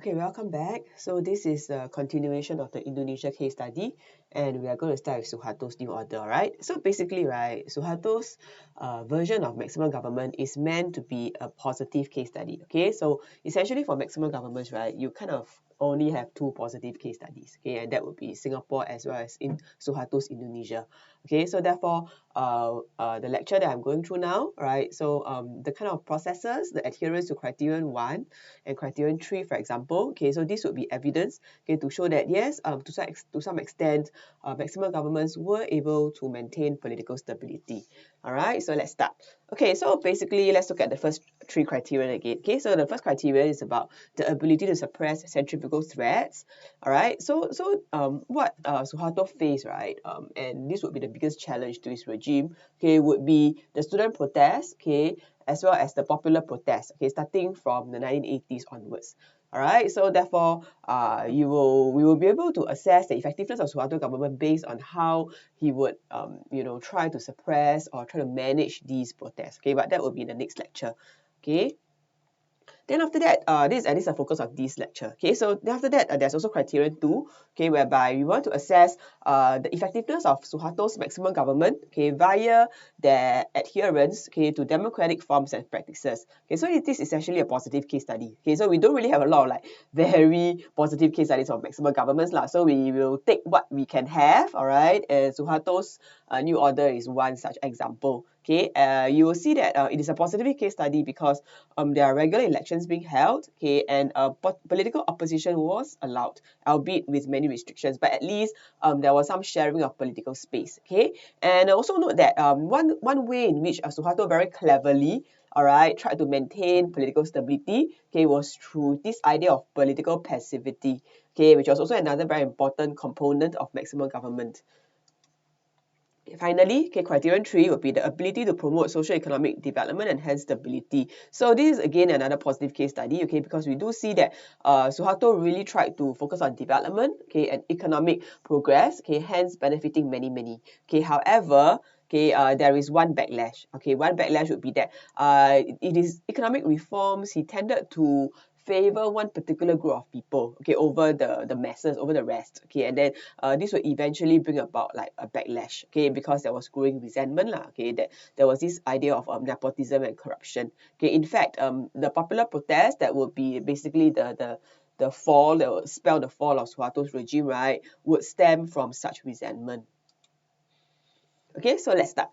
Okay, welcome back. So this is a continuation of the Indonesia case study, and we are going to start with Suharto's new order, right? So basically, right, Suharto's version of maximum government is meant to be a positive case study, okay? So essentially for maximum governments, right, you kind of only have two positive case studies, okay? And that would be Singapore as well as in Suharto's Indonesia, okay? So therefore, the lecture that I'm going through now, right? So the kind of processes, the adherence to criterion 1 and criterion 3, for example, okay, so this would be evidence, okay, to show that yes, to some extent, maximum governments were able to maintain political stability. All right, so let's start. Okay, so basically, let's look at the first three criteria again. Okay, so the first criteria is about the ability to suppress centrifugal threats. All right, so what Suharto faced, right, and this would be the biggest challenge to his regime, okay, would be the student protests, okay, as well as the popular protests, okay, starting from the 1980s onwards. All right, so therefore, we will be able to assess the effectiveness of Suharto government based on how he would, try to suppress or try to manage these protests. Okay, but that will be in the next lecture. Okay. Then after that, this is at least a focus of this lecture. Okay, so then after that, there's also criterion 2, okay, whereby we want to assess the effectiveness of Suharto's maximum government, okay, via their adherence, okay, to democratic forms and practices. Okay, so it is essentially a positive case study. Okay, so we don't really have a lot of like very positive case studies of maximum governments lah. So we will take what we can have, all right, and Suharto's new order is one such example. Okay, you will see that it is a positive case study because there are regular elections being held, okay, and political opposition was allowed, albeit with many restrictions, but at least there was some sharing of political space, okay. And also note that one way in which Suharto very cleverly, all right, tried to maintain political stability, okay, was through this idea of political passivity, okay, which was also another very important component of maximum government. Finally, okay, criterion 3 would be the ability to promote socio-economic development and hence stability. So this is again another positive case study, okay, because we do see that Suharto really tried to focus on development, okay, and economic progress, okay, hence benefiting many. Okay, however, okay, there is one backlash. Okay, one backlash would be that it is economic reforms he tended to favor one particular group of people, okay, over the masses, over the rest, okay, and then this will eventually bring about like a backlash, okay, because there was growing resentment lah, okay, that there was this idea of nepotism and corruption, okay. In fact, the popular protest that would be basically the fall, that would spell the fall of Suharto's regime, right, would stem from such resentment. Okay, so let's start.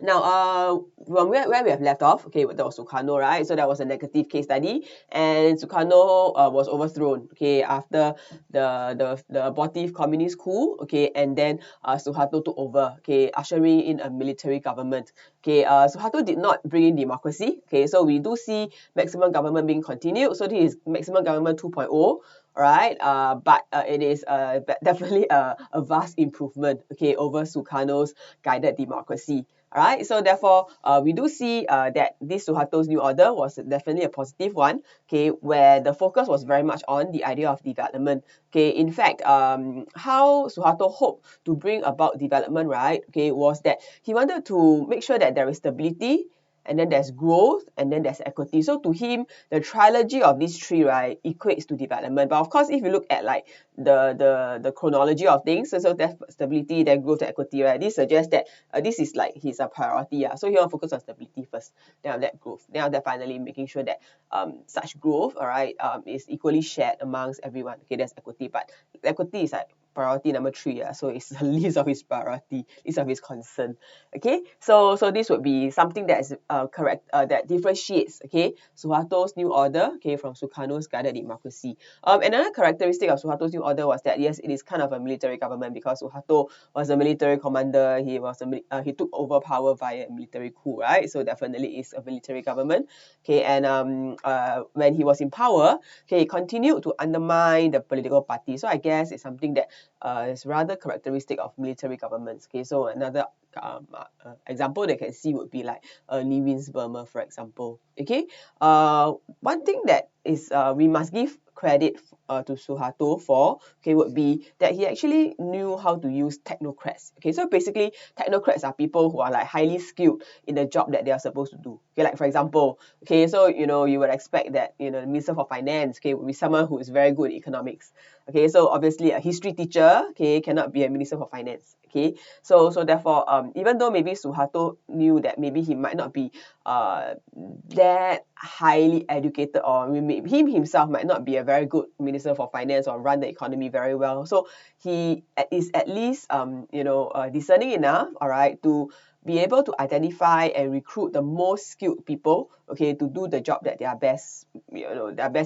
Now, from where we have left off, okay, that was Sukarno, right? So that was a negative case study, and Sukarno was overthrown, okay, after the abortive communist coup, okay, and then Suharto took over, okay, ushering in a military government. Okay, Suharto did not bring in democracy, okay, so we do see maximum government being continued. So this is maximum government 2.0. Right, but it is definitely a vast improvement, okay, over Sukarno's guided democracy. All right, so therefore, we do see that this Suharto's new order was definitely a positive one, okay, where the focus was very much on the idea of development. Okay, in fact, how Suharto hoped to bring about development, right, okay, was that he wanted to make sure that there is stability, and then there's growth, and then there's equity. So to him, the trilogy of these three, right, equates to development. But of course, if you look at like the chronology of things, so there's stability, then growth, and equity, right, this suggests that this is like his priority. So he want to focus on stability first, then after that growth, then after that finally making sure that such growth, all right, is equally shared amongst everyone. Okay, there's equity, but equity is like priority number 3, so it's the least of his priority, least of his concern. Okay, so this would be something that is correct, that differentiates, okay, Suharto's new order, okay, from Sukarno's guided democracy. Another characteristic of Suharto's new order was that yes, it is kind of a military government because Suharto was a military commander. He took over power via a military coup, right? So definitely is a military government. Okay, and when he was in power, okay, he continued to undermine the political party. So I guess it's something that is rather characteristic of military governments. Okay, so another example they can see would be like Ne Win's Burma, for example. Okay, one thing that is we must give credit to Suharto for, okay, would be that he actually knew how to use technocrats. Okay, so basically technocrats are people who are like highly skilled in the job that they are supposed to do. Okay, like for example, okay, so you would expect that the Minister for Finance, okay, would be someone who is very good at economics. Okay, so obviously a history teacher, okay, cannot be a Minister for Finance. Okay, so therefore, even though maybe Suharto knew that maybe he might not be that highly educated, or him himself might not be a very good Minister for Finance or run the economy very well. So he is at least discerning enough, all right, to be able to identify and recruit the most skilled people, okay, to do the job that they are best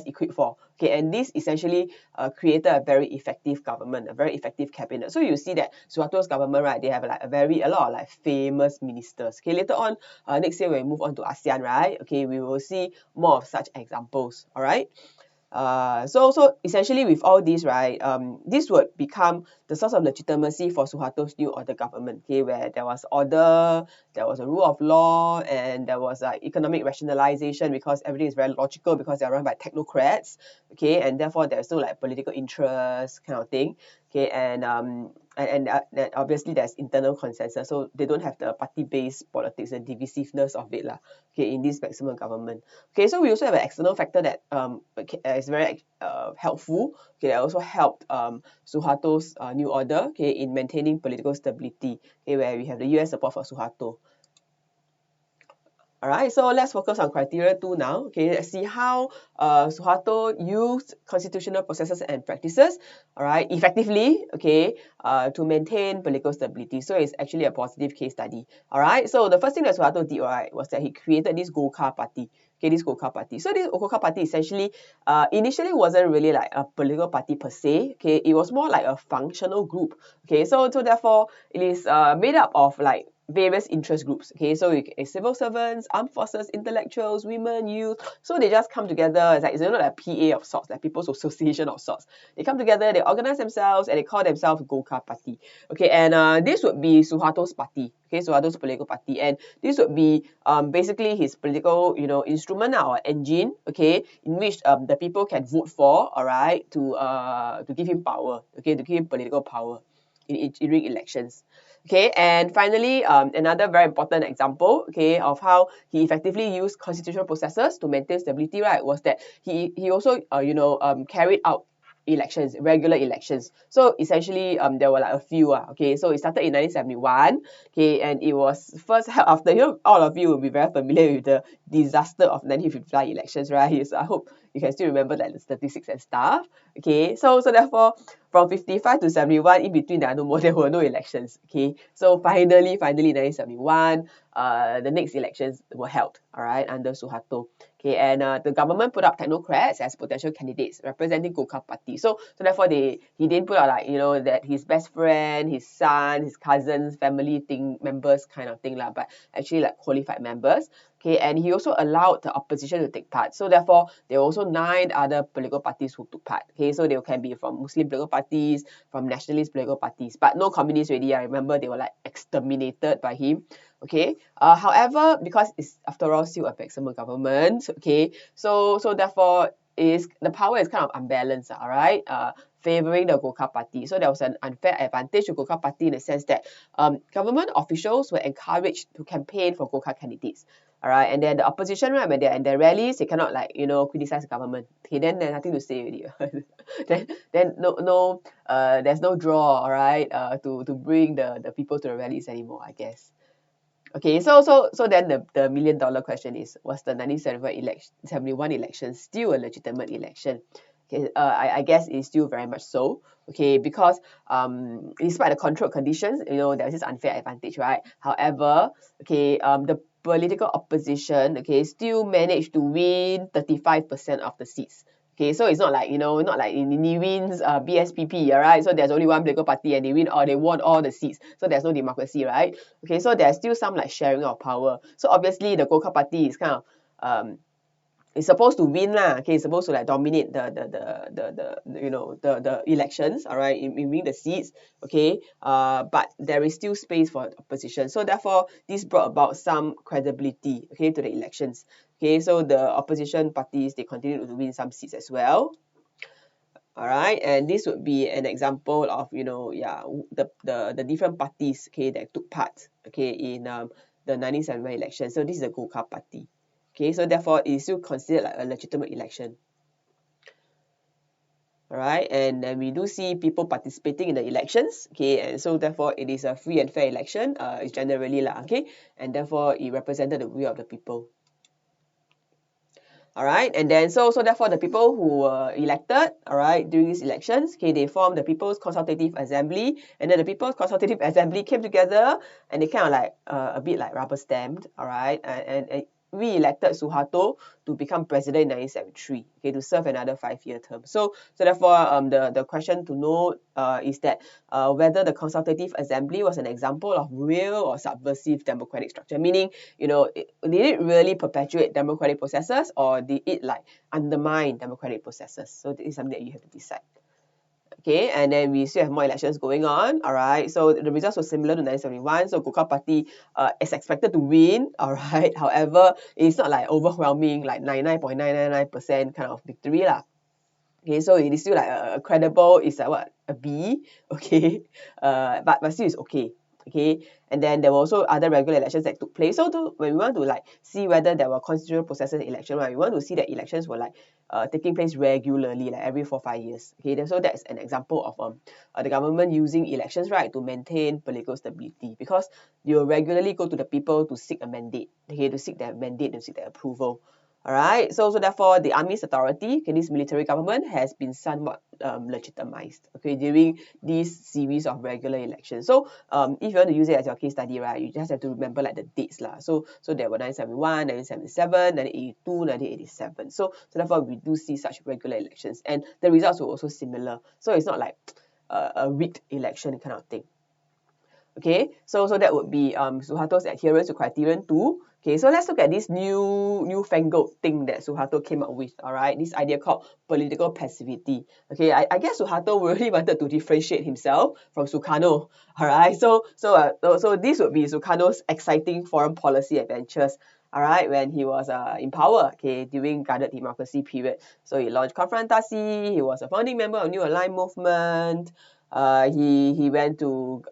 equipped for. Okay, and this essentially created a very effective government, a very effective cabinet. So you see that Suharto's government, right, they have like a lot of like famous ministers. Okay, later on, next year when we move on to ASEAN, right, okay, we will see more of such examples. All right. So essentially with all this, right, this would become the source of legitimacy for Suharto's new order government, okay, where there was order, there was a rule of law, and there was like economic rationalization because everything is very logical because they're run by technocrats, okay, and therefore there's no like political interest kind of thing, okay, and obviously there's internal consensus, so they don't have the party-based politics and divisiveness of it lah, okay, in this maximum government. Okay, so we also have an external factor that is very helpful. Okay, that also helped Suharto's new order, okay, in maintaining political stability. Okay, where we have the US support for Suharto. All right, so let's focus on criteria 2 now. Okay, let's see how Suharto used constitutional processes and practices, all right, effectively, okay, to maintain political stability. So it's actually a positive case study. All right, so the first thing that Suharto did, right, was that he created this Golkar party. Okay, this Golkar party. So this Golkar party essentially initially wasn't really like a political party per se. Okay, it was more like a functional group. Okay, so therefore it is made up of like various interest groups. Okay, so civil servants, armed forces, intellectuals, women, youth. So they just come together. It's like a PA of sorts, like People's Association of sorts. They come together, they organize themselves, and they call themselves Golkar Party. Okay, and this would be Suharto's party. Okay, Suharto's political party, and this would be basically his political instrument or engine. Okay, in which the people can vote for. All right, to give him power. Okay, to give him political power during elections. Okay, and finally, another very important example, okay, of how he effectively used constitutional processes to maintain stability, right, was that he also, carried out elections, regular elections. So essentially, there were like a few, okay, so it started in 1971, okay, and it was first held after, all of you will be very familiar with the disaster of 1955 elections, right? So I hope you can still remember like the statistics and stuff, okay, so therefore, from 55 to 71, in between there were no elections, okay, so finally 1971, the next elections were held, all right, under Suharto. Okay, and the government put up technocrats as potential candidates representing Golkar Party. So therefore he didn't put out like that his best friend, his son, his cousins, family members kind of thing lah, but actually like qualified members. Okay, and he also allowed the opposition to take part. So therefore there were also 9 other political parties who took part. Okay, so they can be from Muslim political parties, from nationalist political parties, but no communists already. I remember they were like exterminated by him. Okay, however, because it's after all still a maximum government, okay, so therefore the power is kind of unbalanced, all right, favoring the Golkar Party. So there was an unfair advantage to Golkar Party in the sense that government officials were encouraged to campaign for Golkar candidates. All right, and then the opposition, right, when they're in their rallies, they cannot like criticize the government. Okay, then there's nothing to say already. then there's no draw, all right, to bring the people to the rallies anymore, I guess. Okay, so then the $1,000,000 question is, was the 1971 election still a legitimate election? Okay, I guess it's still very much so. Okay, because despite the controlled conditions, there's this unfair advantage, right? However, okay, the political opposition, okay, still managed to win 35% of the seats. Okay, so it's not like not like in Newin's BSPP, alright. So there's only one political party and they won all the seats. So there's no democracy, right? Okay, so there's still some like sharing of power. So obviously the Golkar Party is kind of it's supposed to win lah. Okay, it's supposed to like dominate the elections, all right, in winning the seats. Okay, but there is still space for opposition. So therefore, this brought about some credibility, okay, to the elections. Okay, so the opposition parties, they continue to win some seats as well. All right, and this would be an example of, you know, yeah, the different parties, okay, that took part, okay, in the 1971 election. So this is the Golkar party. Okay, so therefore it is still considered like a legitimate election. All right, and then we do see people participating in the elections, okay, and so therefore it is a free and fair election, it's generally lah, okay, and therefore it represented the will of the people. All right, and then so therefore the people who were elected, all right, during these elections, okay, they formed the People's Consultative Assembly, and then the People's Consultative Assembly came together and they kind of like a bit like rubber stamped, all right, and re-elected Suharto to become president in 1973, okay, to serve another 5-year term. So therefore the question to know is that whether the Consultative Assembly was an example of real or subversive democratic structure, meaning, you know, did it really perpetuate democratic processes, or did it like undermine democratic processes? So this is something that you have to decide. Okay, and then we still have more elections going on. All right, so the results were similar to 1971. So Golkar Party is expected to win. All right, however, it's not like overwhelming, like 99.999% kind of victory lah. Okay, so it is still like a credible, it's like what, a B, okay, but still is okay. Okay, and then there were also other regular elections that took place. So when we want to like see whether there were constitutional processes in election, right, we want to see that elections were like taking place regularly, like every 4-5 years. Okay, so that's an example of the government using elections, right, to maintain political stability, because you regularly go to the people to seek a mandate, okay, to seek their mandate, to seek their approval. All right, so therefore the army's authority, okay, this military government has been somewhat legitimized, okay, during this series of regular elections. So if you want to use it as your case study, right, you just have to remember like the dates lah. So there were 1971, 1977, 1982, 1987. So therefore we do see such regular elections, and the results were also similar. So it's not like a rigged election kind of thing. Okay, so that would be Suharto's adherence to criterion 2. Okay, so let's look at this newfangled thing that Suharto came up with. All right, this idea called political passivity. Okay, I guess Suharto really wanted to differentiate himself from Sukarno. All right, so this would be Sukarno's exciting foreign policy adventures. All right, when he was in power, okay, during guarded democracy period. So he launched Konfrontasi. He was a founding member of New Align movement. He went to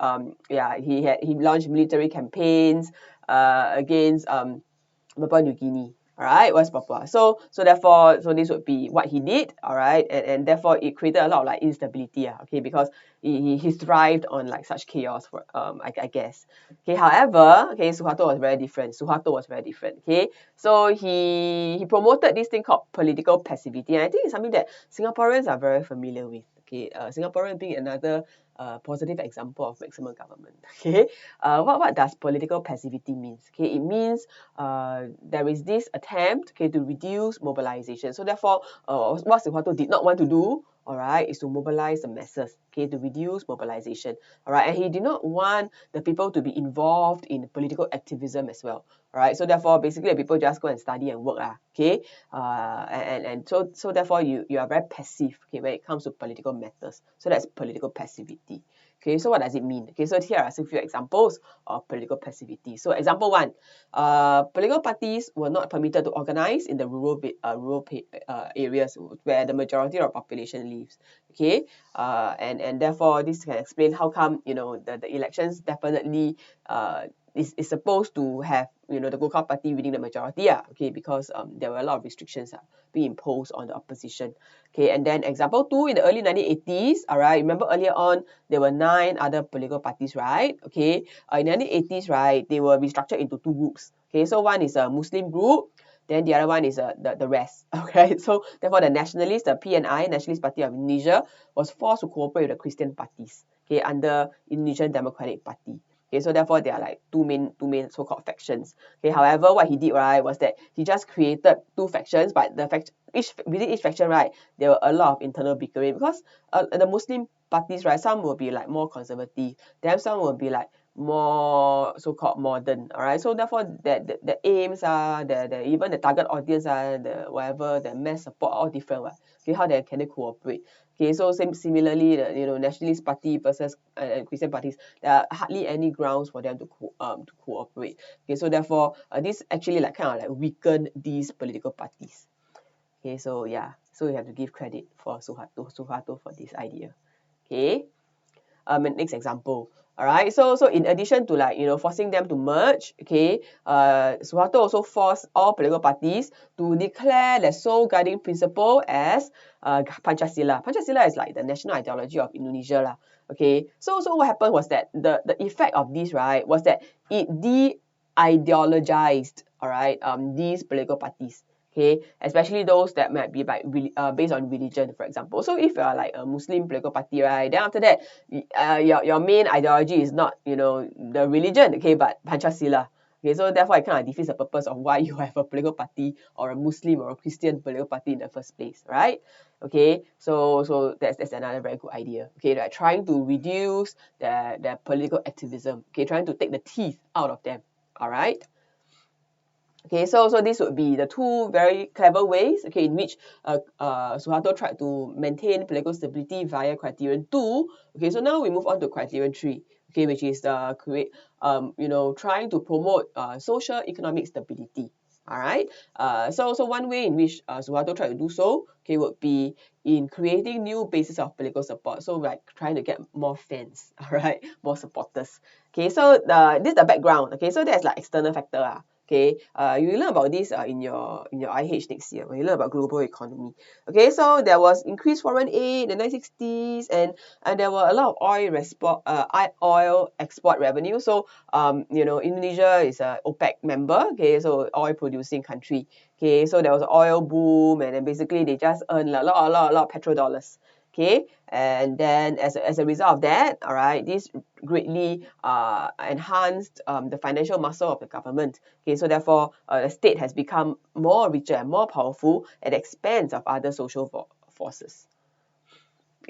he launched military campaigns against Papua New Guinea. All right, West Papua. So therefore, this would be what he did. All right, and therefore it created a lot of like instability. Okay, because he thrived on like such chaos for I guess. Okay, however, okay, Suharto was very different. Okay, so he promoted this thing called political passivity, and I think it's something that Singaporeans are very familiar with. Okay, Singaporean being another positive example of maximum government. Okay, what does political passivity means? Okay, it means there is this attempt, okay, to reduce mobilization. So therefore, what Suharto did not want to do, all right, is to mobilize the masses, okay, to reduce mobilization, all right, and he did not want the people to be involved in political activism as well, all right. So therefore, basically, the people just go and study and work, okay, and so therefore, you are very passive, okay, when it comes to political matters. So that's political passivity. Okay, so what does it mean? Okay, so here are a few examples of political passivity. So example 1, political parties were not permitted to organize in the rural areas where the majority of the population lives. Okay, and therefore this can explain how come, you know, the elections definitely is supposed to have, you know, the Golkar party winning the majority, okay, because there were a lot of restrictions being imposed on the opposition. Okay, and then example 2, in the early 1980s, all right, remember earlier on there were 9 other political parties, right? Okay, in the 1980s, right, they were restructured into 2 groups. Okay, so one is a Muslim group, then the other one is the rest. Okay, so therefore the nationalists, the PNI, Nationalist Party of Indonesia, was forced to cooperate with the Christian parties, okay, under Indonesian Democratic Party. Okay, so therefore there are like two main so-called factions. Okay, however, what he did, right, was that he just created 2 factions, but within each faction, right, there were a lot of internal bickering, because the Muslim parties, right, some will be like more conservative, then some will be like more so-called modern. All right, so therefore the aims are the even the target audience are the whatever the mass support all different. Okay, how can they cooperate? Okay, so similarly, the, you know, Nationalist Party versus Christian parties, there are hardly any grounds for them to cooperate. Okay, so therefore this actually like kind of like weaken these political parties. Okay, so yeah. So you have to give credit for Suharto for this idea. Okay. Next example. All right. So in addition to like forcing them to merge, okay, Suharto also forced all political parties to declare their sole guiding principle as Pancasila. Pancasila is like the national ideology of Indonesia lah. Okay. So what happened was that the effect of this, right, was that it de-ideologized, all right, these political parties. Okay, especially those that might be based on religion, for example. So if you are like a Muslim political party, right, then after that, your main ideology is not the religion, okay, but Pancasila. Okay, so therefore it kind of defeats the purpose of why you have a political party or a Muslim or a Christian political party in the first place, right? Okay, so that's another very good idea. Okay, like trying to reduce their political activism. Okay, trying to take the teeth out of them. All right. Okay, so this would be the two very clever ways, okay, in which Suharto tried to maintain political stability via criterion 2. Okay, so now we move on to criterion 3, okay, which is trying to promote social economic stability. All right. So one way in which Suharto tried to do so, okay, would be in creating new bases of political support. So like trying to get more fans, all right, more supporters. Okay, so this is the background. Okay, so that's like external factor. Okay, you will learn about this in your IH next year when you learn about global economy. Okay, so there was increased foreign aid in the 1960s, and there were a lot of oil export revenue. So Indonesia is a OPEC member. Okay, so oil producing country. Okay, so there was an oil boom, and then basically they just earn a lot of petrodollars. Okay, and then as a result of that, all right, this greatly enhanced the financial muscle of the government. Okay, so therefore the state has become more richer and more powerful at the expense of other social forces.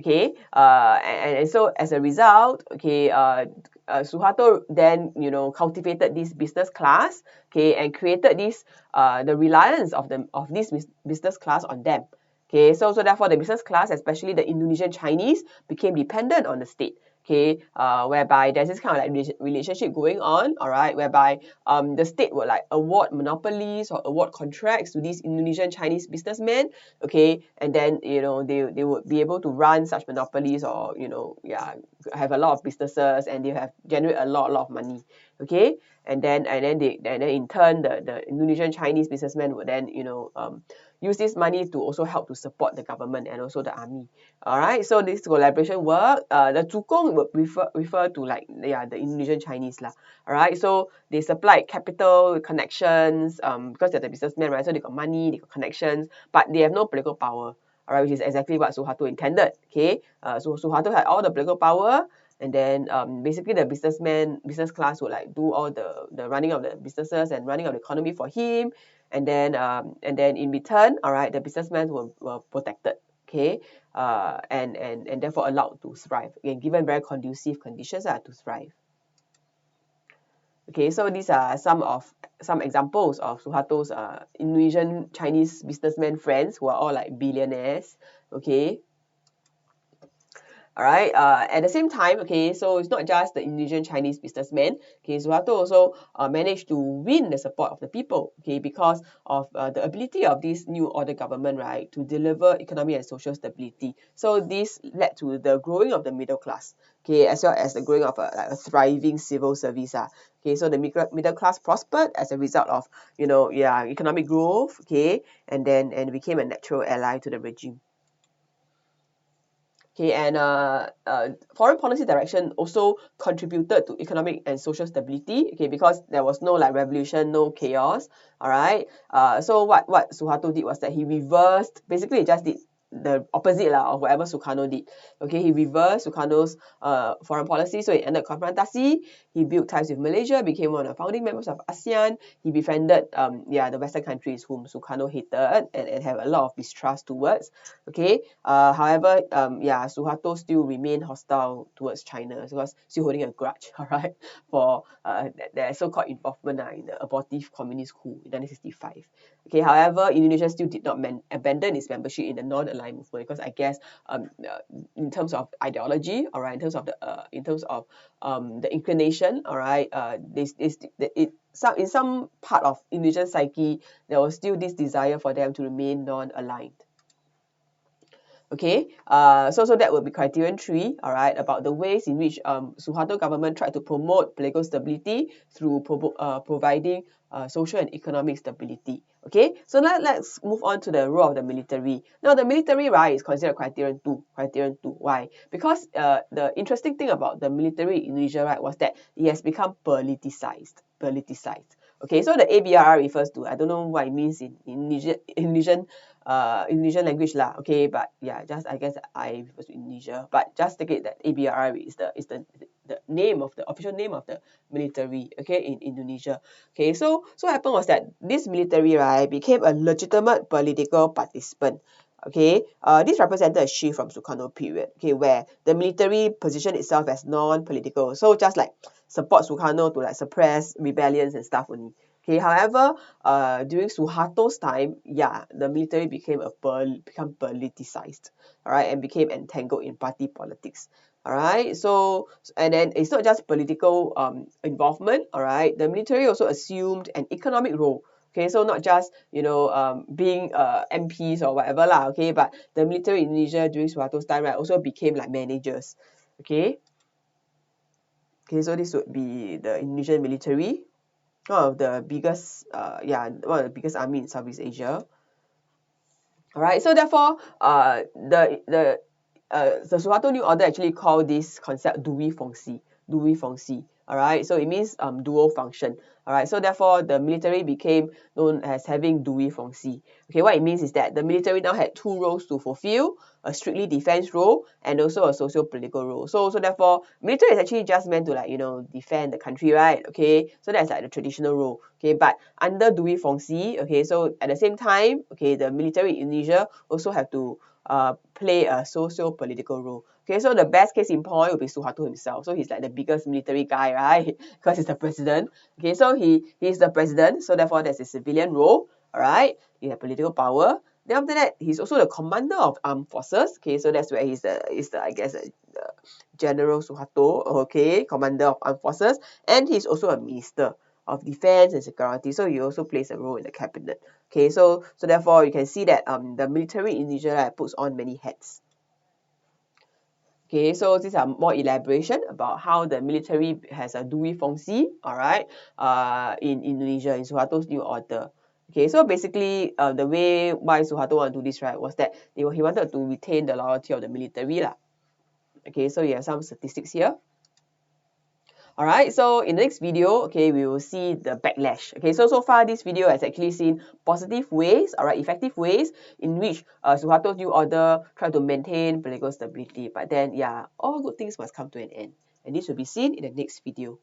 Okay, and so as a result, okay, Suharto then cultivated this business class, okay, and created this the reliance of this business class on them. Okay, so therefore the business class, especially the Indonesian Chinese, became dependent on the state. Okay, whereby there's this kind of like relationship going on, all right, whereby the state would like award monopolies or award contracts to these Indonesian Chinese businessmen, okay, and then they would be able to run such monopolies or have a lot of businesses, and they have generate a lot of money, okay, and then in turn the Indonesian Chinese businessmen would then use this money to also help to support the government and also the army. All right, so this collaboration work, the Zukong would refer to like the Indonesian Chinese lah. All right, so they supplied capital connections because they're the businessmen, right? So they got money, they got connections, but they have no political power. All right, which is exactly what Suharto intended. Okay, so Suharto had all the political power, and then basically the business class would like do all the running of the businesses and running of the economy for him, and then in return, all right, the businessmen were protected, okay, and therefore allowed to thrive, again given very conducive conditions to thrive. Okay, so these are some examples of Suharto's Indonesian Chinese businessmen friends who are all like billionaires. Okay. All right. At the same time, okay, so it's not just the Indonesian Chinese businessmen. Okay, Suharto also managed to win the support of the people. Okay, because of the ability of this new order government, right, to deliver economic and social stability. So this led to the growing of the middle class. Okay, as well as the growing of a thriving civil service. Okay, so the middle class prospered as a result of economic growth. Okay, and became a natural ally to the regime. Okay, and foreign policy direction also contributed to economic and social stability. Okay, because there was no like revolution, no chaos. All right. So what Suharto did was that he reversed, basically he just did the opposite of whatever Sukarno did. Okay, he reversed Sukarno's foreign policy, so he ended confrontasi. He built ties with Malaysia, became one of the founding members of ASEAN. He befriended the Western countries whom Sukarno hated and have a lot of distrust towards. Okay, however, Suharto still remained hostile towards China because still holding a grudge, all right, for their so-called involvement in the abortive communist coup in 1965. Okay, however, Indonesia still did not abandon its membership in the non-aligned movement because I guess in terms of ideology, all right, in terms of the inclination, all right, in some part of Indonesian psyche, there was still this desire for them to remain non-aligned. Okay, so that would be criterion 3, all right, about the ways in which Suharto government tried to promote political stability through providing social and economic stability. Okay, so let's move on to the role of the military. Now, the military, right, is considered criterion 2. Criterion 2. Why? Because the interesting thing about the military in Indonesia, right, was that it has become politicized. Politicized. Okay, so the ABRR refers to, I don't know what it means in Indonesian language lah, okay, but yeah, just I guess I was in Indonesia, but just take it that ABRI is the name of the official name of the military, okay, in Indonesia. Okay, so what happened was that this military, right, became a legitimate political participant. Okay, this represented a shift from Sukarno period, okay, where the military positioned itself as non-political, so just like support Sukarno to like suppress rebellions and stuff only. Okay, however, during Suharto's time, yeah, the military became politicized, all right, and became entangled in party politics. All right, so and then it's not just political involvement. All right, the military also assumed an economic role. Okay, so not just being MPs or whatever lah. Okay, but the military in Indonesia during Suharto's time, right, also became like managers. Okay, so this would be the Indonesian military, one of the biggest one of the biggest army in Southeast Asia. All right, so therefore the Suharto New Order actually called this concept Dui Fungsi. Dui Fungsi. All right, so it means dual function. All right, so therefore the military became known as having Dui Fungsi. Okay, what it means is that the military now had two roles to fulfill: a strictly defense role and also a socio-political role. So therefore military is actually just meant to like defend the country, right? Okay, so that's like the traditional role. Okay, but under Dui Fungsi, okay, so at the same time, okay, the military in Indonesia also have to play a socio-political role. Okay, so the best case in point will be Suharto himself. So he's like the biggest military guy, right? Because he's the president. Okay, so he's the president, so therefore there's a civilian role. All right, he has political power. Then after that, he's also the commander of armed forces. Okay, so that's where he's the I guess the General Suharto. Okay, commander of armed forces, and he's also a minister of defense and security. So he also plays a role in the cabinet. Okay, so therefore you can see that the military in Indonesia puts on many hats. Okay, so these are more elaboration about how the military has a Dui Fungsi, all right, in Indonesia, in Suharto's New Order. Okay, so basically, the way why Suharto wanted to do this, right, was that he wanted to retain the loyalty of the military lah. Okay, so you have some statistics here. All right, so in the next video, okay, we will see the backlash. Okay, so far this video has actually seen positive ways, all right, effective ways in which Suharto's New Order tried to maintain political stability. But then, yeah, all good things must come to an end. And this will be seen in the next video.